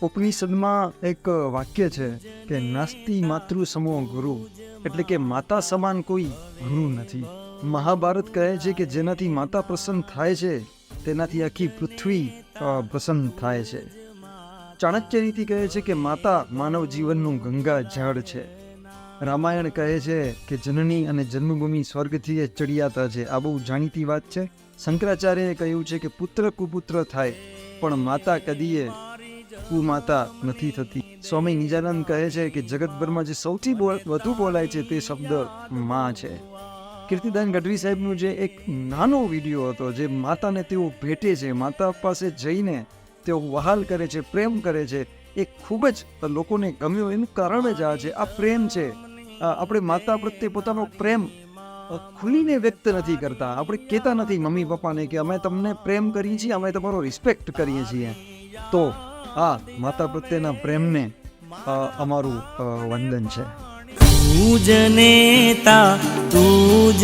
ઉપનિષદમાં એક વાક્ય છે કે નાસ્તિ માતૃ સમો ગુરુ, એટલે કે માતા સમાન કોઈ ગુરુ નથી. મહાભારત કહે છે કે જેનાથી માતા પ્રસન્ન થાય છે તેનાથી આખી પૃથ્વી પ્રસન્ન થાય છે. ચાણક્ય નીતિ કહે છે કે માતા માનવ જીવનનું ગંગા જળ છે. રામાયણ કહે છે કે જનની અને જન્મભૂમિ સ્વર્ગથી ચડિયાતા છે. આ બહુ જાણીતી વાત છે. શંકરાચાર્યએ કહ્યું છે કે પુત્ર કુપુત્ર થાય પણ માતા કદીએ કુમાતા નથી થતી. સ્વામી નિજાનંદ કહે છે કે જગતભરમાં જે સૌથી વધુ બોલાય છે તે શબ્દ માં છે. કીર્તિદાન ગઢવી સાહેબનું જે એક નાનો વિડીયો હતો, જે માતાને તેઓ ભેટે છે, માતા પાસે જઈને તેઓ વહાલ કરે છે, પ્રેમ કરે છે, એ ખૂબ જ લોકોને ગમ્યો. એનું કારણ જ આ છે, આ પ્રેમ છે. આપણે માતા પ્રત્યે પોતાનો પ્રેમ ખુલીને વ્યક્ત નથી કરતા. આપણે કહેતા નથી મમ્મી પપ્પાને કે અમે તમને પ્રેમ કરીએ છીએ, અમે તમારો રિસ્પેક્ટ કરીએ છીએ. તો આ માતા પ્રત્યેના પ્રેમને અમારું વંદન છે. તું જ નેતા, તું જ